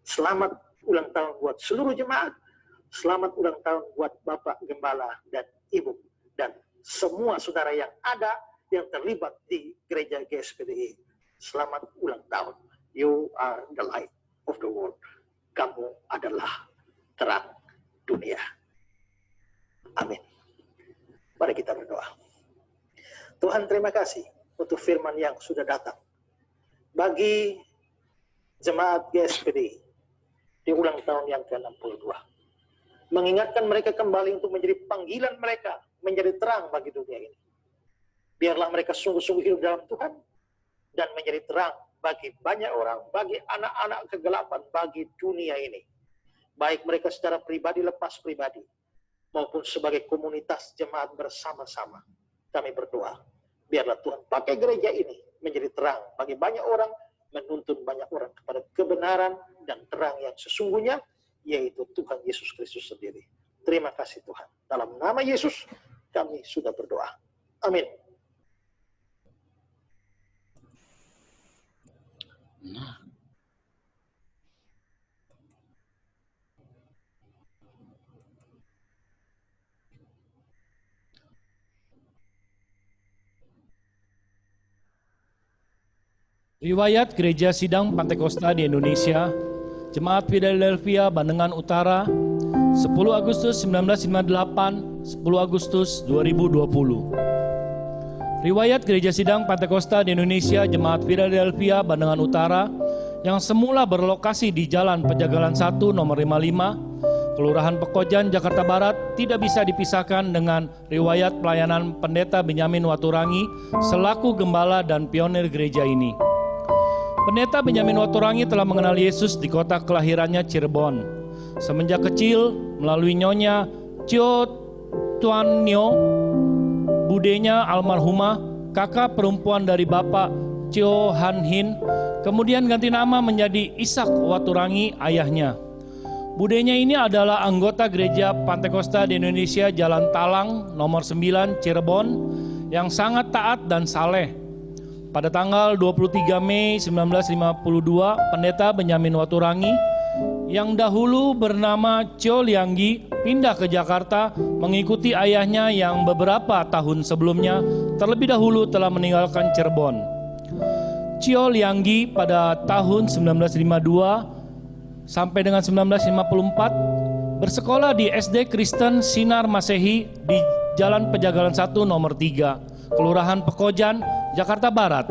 Selamat ulang tahun buat seluruh jemaat. Selamat ulang tahun buat Bapak Gembala dan Ibu dan semua saudara yang ada yang terlibat di gereja GSPDI. Selamat ulang tahun. You are the light of the world. Kamu adalah terang dunia. Amin. Mari kita berdoa. Tuhan, terima kasih untuk firman yang sudah datang. Bagi jemaat GSPDI di ulang tahun yang ke-62. Mengingatkan mereka kembali untuk menjadi panggilan mereka, menjadi terang bagi dunia ini. Biarlah mereka sungguh-sungguh hidup dalam Tuhan dan menjadi terang bagi banyak orang, bagi anak-anak kegelapan, bagi dunia ini. Baik mereka secara pribadi, lepas pribadi, maupun sebagai komunitas jemaat bersama-sama. Kami berdoa, biarlah Tuhan pakai gereja ini menjadi terang bagi banyak orang, menuntun banyak orang kepada kebenaran dan terang yang sesungguhnya, yaitu Tuhan Yesus Kristus sendiri. Terima kasih Tuhan. Dalam nama Yesus, kami sudah berdoa. Amin. Riwayat Gereja Sidang Pantekosta di Indonesia, Jemaat Philadelphia, Bandengan Utara, 10 Agustus 1958, 10 Agustus 2020. Riwayat Gereja Sidang Pantekosta di Indonesia, Jemaat Philadelphia, Bandengan Utara, yang semula berlokasi di Jalan Pejagalan 1 nomor 55, Kelurahan Pekojan, Jakarta Barat, tidak bisa dipisahkan dengan riwayat pelayanan Pendeta Benyamin Waturangi selaku gembala dan pionir gereja ini. Pendeta Benyamin Waturangi telah mengenal Yesus di kota kelahirannya Cirebon. Semenjak kecil, melalui nyonya Cio Tuanyo, budenya almarhumah, kakak perempuan dari Bapak Cio Han Hin, kemudian ganti nama menjadi Ishak Waturangi, ayahnya. Budenya ini adalah anggota Gereja Pantekosta di Indonesia Jalan Talang nomor 9 Cirebon yang sangat taat dan saleh. Pada tanggal 23 Mei 1952, Pendeta Benyamin Waturangi yang dahulu bernama Cio Lianggi pindah ke Jakarta mengikuti ayahnya yang beberapa tahun sebelumnya terlebih dahulu telah meninggalkan Cirebon. Cio Lianggi pada tahun 1952 sampai dengan 1954 bersekolah di SD Kristen Sinar Masehi di Jalan Pejagalan 1 nomor 3, Kelurahan Pekojan, Jakarta Barat.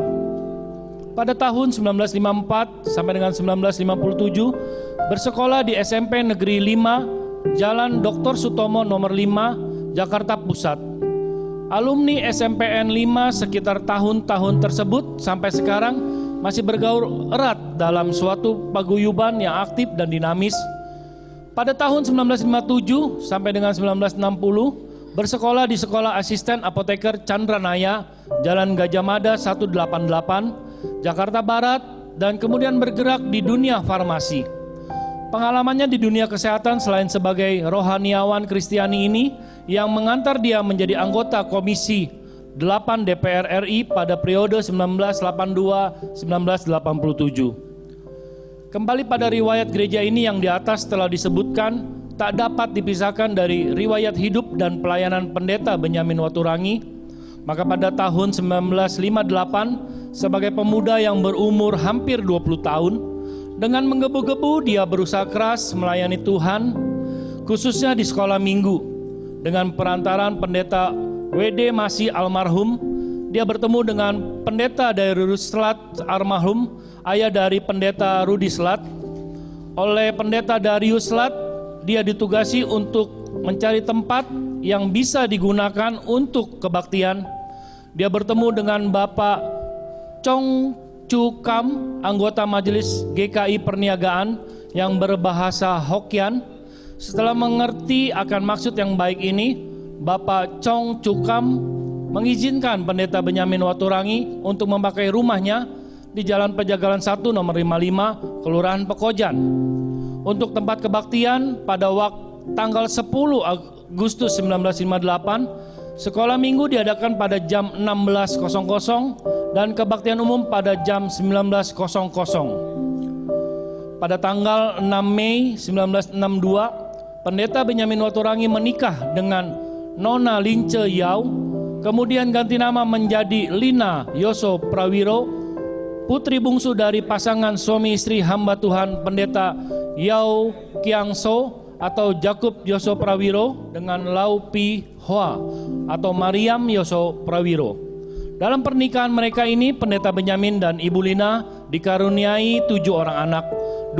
Pada tahun 1954 sampai dengan 1957 bersekolah di SMP Negeri 5, Jalan Dr. Sutomo nomor 5, Jakarta Pusat. Alumni SMPN 5 sekitar tahun-tahun tersebut sampai sekarang masih bergaul erat dalam suatu paguyuban yang aktif dan dinamis. Pada tahun 1957 sampai dengan 1960 bersekolah di Sekolah Asisten Apoteker Chandranaya, Jalan Gajah Mada 188, Jakarta Barat, dan kemudian bergerak di dunia farmasi. Pengalamannya di dunia kesehatan selain sebagai rohaniawan Kristiani ini yang mengantar dia menjadi anggota Komisi 8 DPR RI pada periode 1982-1987. Kembali pada riwayat gereja ini yang di atas telah disebutkan, tak dapat dipisahkan dari riwayat hidup dan pelayanan Pendeta Benyamin Waturangi. Maka pada tahun 1958, sebagai pemuda yang berumur hampir 20 tahun, dengan menggebu-gebu dia berusaha keras melayani Tuhan, khususnya di sekolah minggu. Dengan perantaran Pendeta W.D. Masih almarhum, dia bertemu dengan Pendeta Darius Slat almarhum, ayah dari Pendeta Rudi Slat. Oleh Pendeta Darius Slat, dia ditugasi untuk mencari tempat yang bisa digunakan untuk kebaktian. Dia bertemu dengan Bapak Chong Chu Kam, anggota Majelis GKI Perniagaan yang berbahasa Hokkien. Setelah mengerti akan maksud yang baik ini, Bapak Chong Chu Kam mengizinkan Pendeta Benyamin Waturangi untuk memakai rumahnya di Jalan Pejagalan 1 nomor 55, Kelurahan Pekojan. Untuk tempat kebaktian pada tanggal 10 Agustus 1958, sekolah minggu diadakan pada jam 16.00 dan kebaktian umum pada jam 19.00. Pada tanggal 6 Mei 1962, Pendeta Benyamin Waturangi menikah dengan Nona Lince Yau, kemudian ganti nama menjadi Lina Yoso Prawiro, putri bungsu dari pasangan suami istri hamba Tuhan Pendeta Yau Kiangso atau Jakub Yoso Prawiro dengan Lau Pi Hoa atau Mariam Yoso Prawiro. Dalam pernikahan mereka ini, Pendeta Benyamin dan Ibu Lina dikaruniai 7 orang anak,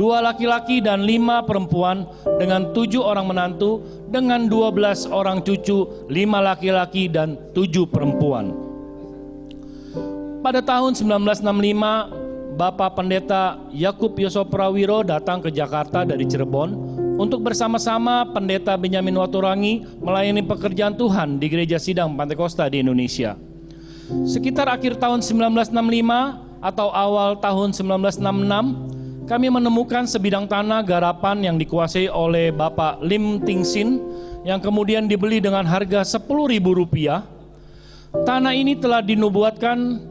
2 laki-laki dan 5 perempuan, dengan 7 orang menantu, dengan 12 orang cucu, 5 laki-laki dan 7 perempuan. Pada tahun 1965, Bapak Pendeta Yakub Yoso Prawiro datang ke Jakarta dari Cirebon untuk bersama-sama Pendeta Benyamin Waturangi melayani pekerjaan Tuhan di Gereja Sidang Pantekosta di Indonesia. Sekitar akhir tahun 1965 atau awal tahun 1966, kami menemukan sebidang tanah garapan yang dikuasai oleh Bapak Lim Ting Sin yang kemudian dibeli dengan harga Rp10.000. Tanah ini telah dinubuatkan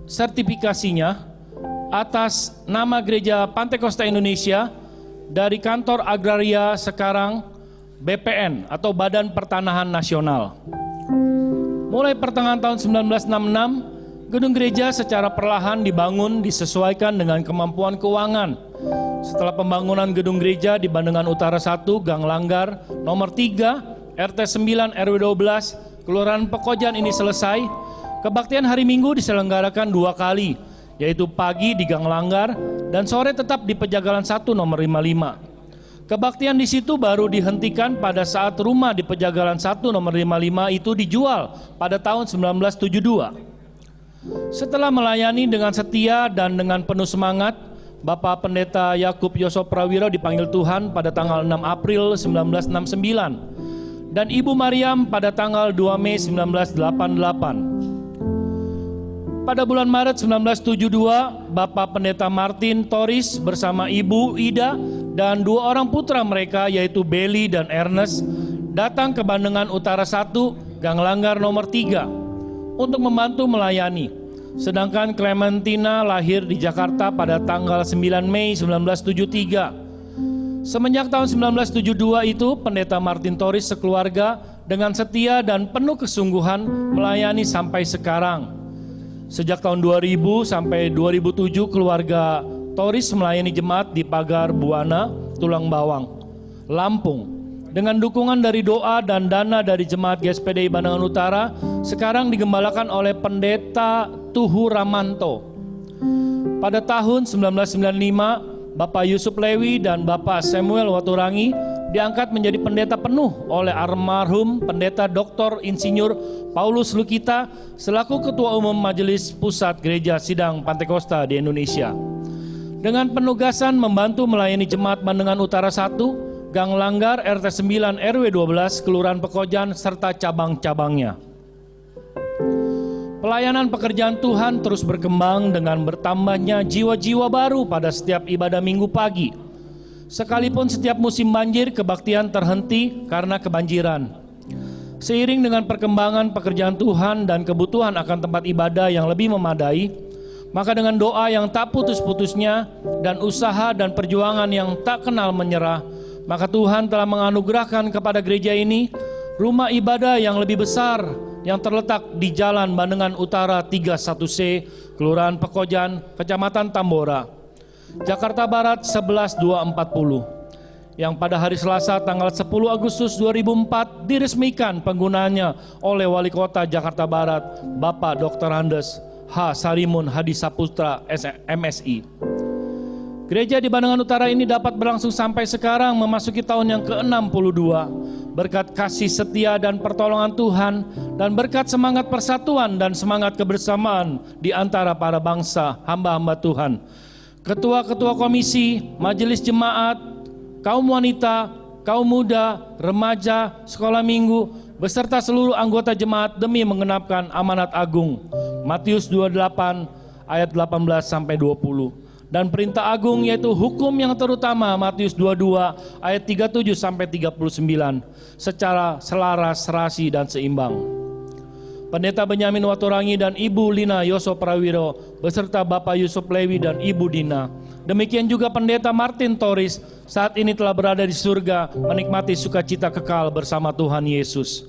sertifikasinya atas nama Gereja Pantekosta Indonesia dari Kantor Agraria, sekarang BPN atau Badan Pertanahan Nasional. Mulai pertengahan tahun 1966, gedung gereja secara perlahan dibangun disesuaikan dengan kemampuan keuangan. Setelah pembangunan gedung gereja di Bandengan Utara 1, Gang Langgar, nomor 3, RT 9 RW 12, Kelurahan Pekojan ini selesai, kebaktian hari Minggu diselenggarakan 2 kali, yaitu pagi di Gang Langgar dan sore tetap di Pejagalan 1 nomor 55. Kebaktian di situ baru dihentikan pada saat rumah di Pejagalan 1 nomor 55 itu dijual pada tahun 1972. Setelah melayani dengan setia dan dengan penuh semangat, Bapak Pendeta Yakub Yoso Prawiro dipanggil Tuhan pada tanggal 6 April 1969 dan Ibu Mariam pada tanggal 2 Mei 1988. Pada bulan Maret 1972, Bapak Pendeta Martin Toris bersama Ibu Ida dan 2 orang putra mereka yaitu Belly dan Ernest datang ke Bandengan Utara 1, Gang Langgar nomor 3 untuk membantu melayani. Sedangkan Clementina lahir di Jakarta pada tanggal 9 Mei 1973. Semenjak tahun 1972 itu, Pendeta Martin Toris sekeluarga dengan setia dan penuh kesungguhan melayani sampai sekarang. Sejak tahun 2000 sampai 2007, keluarga Toris melayani jemaat di Pagar Buana, Tulang Bawang, Lampung. Dengan dukungan dari doa dan dana dari jemaat GSPDI Bandengan Utara, sekarang digembalakan oleh Pendeta Tuhu Ramanto. Pada tahun 1995, Bapak Yusuf Lewi dan Bapak Samuel Waturangi diangkat menjadi pendeta penuh oleh almarhum Pendeta Dr. Insinyur Paulus Lukita selaku Ketua Umum Majelis Pusat Gereja Sidang Pantekosta di Indonesia. Dengan penugasan membantu melayani jemaat Bandengan Utara 1, Gang Langgar, RT 9 RW 12, Kelurahan Pekojan, serta cabang-cabangnya. Pelayanan pekerjaan Tuhan terus berkembang dengan bertambahnya jiwa-jiwa baru pada setiap ibadah Minggu pagi. Sekalipun setiap musim banjir, kebaktian terhenti karena kebanjiran. Seiring dengan perkembangan pekerjaan Tuhan dan kebutuhan akan tempat ibadah yang lebih memadai, maka dengan doa yang tak putus-putusnya dan usaha dan perjuangan yang tak kenal menyerah, maka Tuhan telah menganugerahkan kepada gereja ini rumah ibadah yang lebih besar yang terletak di Jalan Bandengan Utara 31C, Kelurahan Pekojan, Kecamatan Tambora, Jakarta Barat 11240, yang pada hari Selasa tanggal 10 Agustus 2004 diresmikan penggunaannya oleh Wali Kota Jakarta Barat, Bapak Dr. Andes H. Sarimun Hadi Saputra MSI. Gereja di Bandengan Utara ini dapat berlangsung sampai sekarang memasuki tahun yang ke-62 berkat kasih setia dan pertolongan Tuhan dan berkat semangat persatuan dan semangat kebersamaan di antara para bangsa hamba-hamba Tuhan. Ketua-ketua komisi, majelis jemaat, kaum wanita, kaum muda, remaja, sekolah minggu, beserta seluruh anggota jemaat demi mengenapkan amanat agung Matius 28 ayat 18 sampai 20 dan perintah agung yaitu hukum yang terutama Matius 22 ayat 37 sampai 39 secara selaras, serasi dan seimbang. Pendeta Benyamin Waturangi dan Ibu Lina Yoso Prawiro beserta Bapak Yusuf Lewi dan Ibu Dina Demikian juga Pendeta Martin Toris saat ini telah berada di surga menikmati sukacita kekal bersama Tuhan Yesus.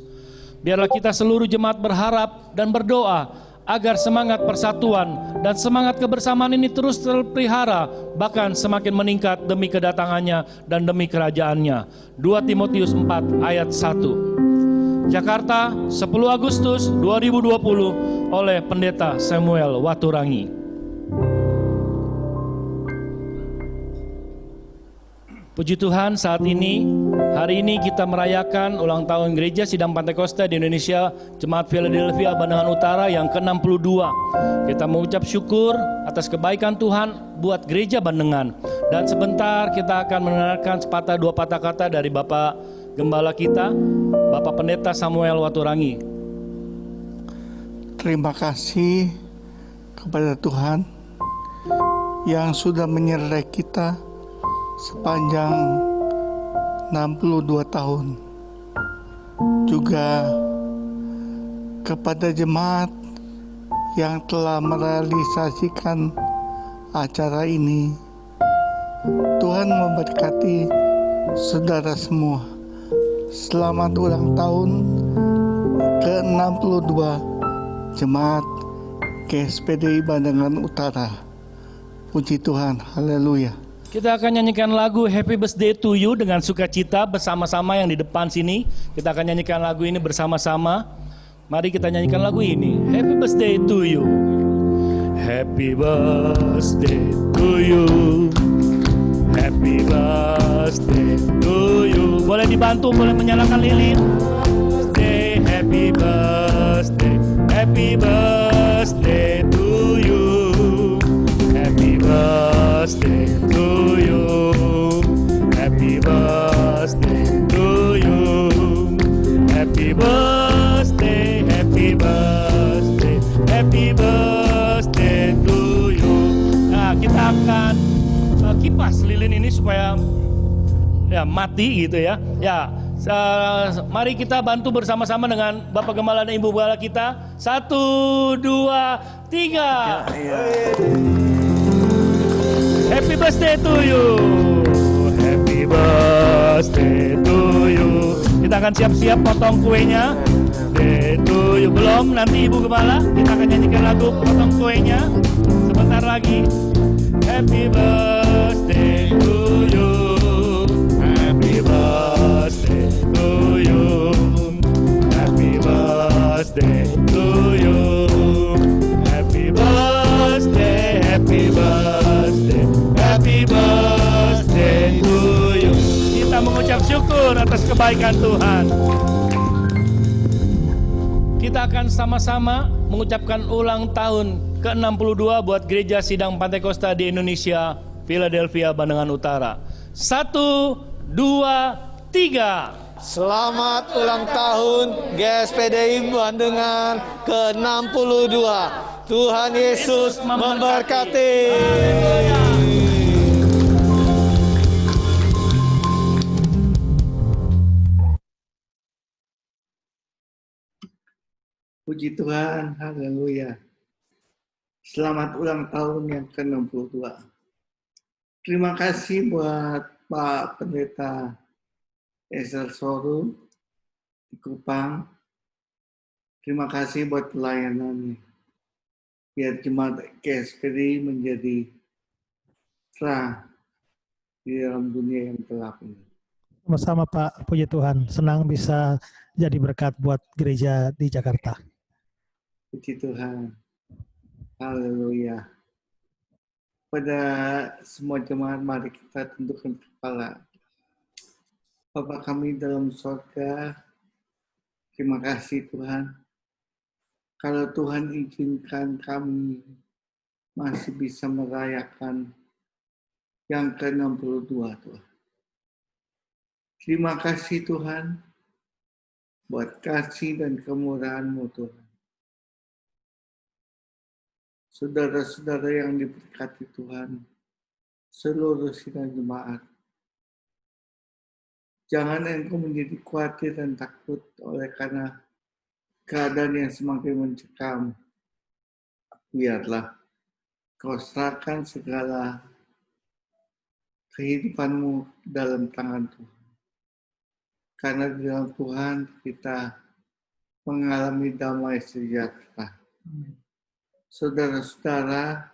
Biarlah kita seluruh jemaat berharap dan berdoa agar semangat persatuan dan semangat kebersamaan ini terus terpelihara, bahkan semakin meningkat demi kedatangannya dan demi kerajaannya. 2 Timotius 4 ayat 1. Jakarta, 10 Agustus 2020 oleh Pendeta Samuel Waturangi. Puji Tuhan, saat ini, hari ini kita merayakan ulang tahun Gereja Sidang Pantekosta di Indonesia, Jemaat Philadelphia Bandengan Utara yang ke-62. Kita mengucap syukur atas kebaikan Tuhan buat Gereja Bandengan. Dan sebentar kita akan mendengarkan sepatah dua patah kata dari Bapak Gembala kita, Bapak Pendeta Samuel Waturangi. Terima kasih kepada Tuhan yang sudah menyertai kita sepanjang 62 tahun. Juga kepada jemaat yang telah merealisasikan acara ini. Tuhan memberkati saudara semua. Selamat ulang tahun ke-62 Jemaat GSPDI Bandengan Utara. Puji Tuhan, haleluya. Kita akan nyanyikan lagu Happy Birthday to You dengan sukacita bersama-sama yang di depan sini. Kita akan nyanyikan lagu ini bersama-sama. Mari kita nyanyikan lagu ini. Happy Birthday to You. Happy birthday to you. Happy birthday to you. Boleh dibantu, boleh menyalakan lilin. Happy birthday, happy birthday to you. Happy birthday to you. Happy birthday to you. Happy birthday, happy birthday, happy birthday to you. Nah, kita akan kipas lilin ini supaya ya mati gitu ya. Ya, mari kita bantu bersama-sama dengan Bapak Gembala dan Ibu Gembala kita. 1, 2, 3. Happy birthday to you. Happy birthday to you. Kita akan siap-siap potong kuenya. Birthday to you. Belum, nanti Ibu Gembala kita akan nyanyikan lagu potong kuenya sebentar lagi. Happy birthday to you. Happy birthday to you. Happy birthday to you. Happy birthday, happy birthday, happy birthday to you. Kita mengucap syukur atas kebaikan Tuhan. Kita akan sama-sama mengucapkan ulang tahun ke-62 buat Gereja Sidang Pantekosta di Indonesia, Philadelphia Bandengan Utara. 1, 2, 3. Selamat ulang tahun GSPDI Bandengan ke-62. Tuhan Yesus memberkati. Puji Tuhan, haleluya. Selamat ulang tahun yang ke-62. Terima kasih buat Pak Pendeta Esel Soru di Kupang. Terima kasih buat pelayanannya. Biar jemaat GSPDI menjadi terang di dalam dunia yang gelap ini. Sama-sama Pak, puji Tuhan. Senang bisa jadi berkat buat gereja di Jakarta. Puji Tuhan. Haleluya. Pada semua jemaat, mari kita tundukkan kepala. Bapa kami dalam surga, terima kasih Tuhan. Kalau Tuhan izinkan kami masih bisa merayakan yang ke-62 Tuhan. Terima kasih Tuhan buat kasih dan kemurahan-Mu Tuhan. Saudara-saudara yang diberkati Tuhan, seluruh sidang jemaat, jangan engkau menjadi khawatir dan takut oleh karena keadaan yang semakin mencekam. Biarlah kau serahkan segala kehidupanmu dalam tangan Tuhan. Karena di dalam Tuhan kita mengalami damai sejahtera. Saudara-saudara,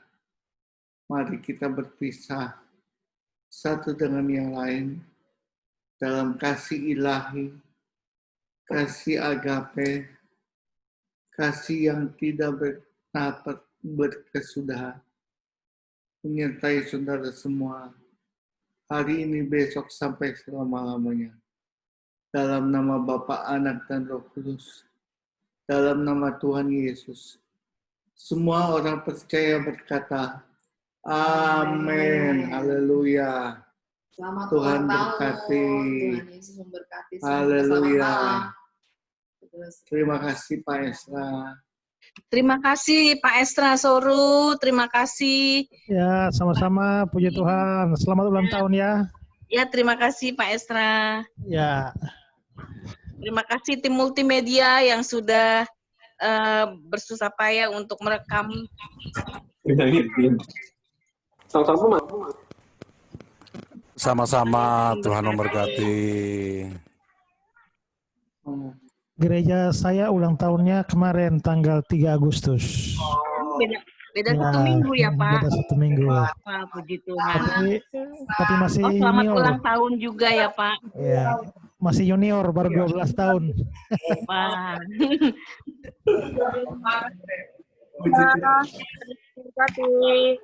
mari kita berpisah satu dengan yang lain dalam kasih ilahi, kasih agape, kasih yang tidak berkesudahan, menyertai saudara semua, hari ini, besok, sampai selama-lamanya. Dalam nama Bapa, Anak, dan Roh Kudus, dalam nama Tuhan Yesus, semua orang percaya berkata, amin, haleluya. Selamat Tuhan ulang tahun. berkati. Tuhan Yesus memberkati. Haleluya. Selamat Terima kasih Pak Esra. Terima kasih Pak Esra Soru, terima kasih. Ya, sama-sama, puji Tuhan. Selamat ulang tahun ya. Ya, terima kasih Pak Esra. Ya. Terima kasih tim multimedia yang sudah bersusah payah untuk merekam. Sama-sama, Tuhan memberkati. Gereja saya ulang tahunnya kemarin tanggal 3 Agustus. Beda satu minggu ya Pak. Beda 1 minggu. Wah, puji Tuhan. Tapi masih selamat junior. ulang tahun juga ya Pak. Ya, masih junior, baru 12 tahun. Wah. Puji Tuhan. Terima kasih.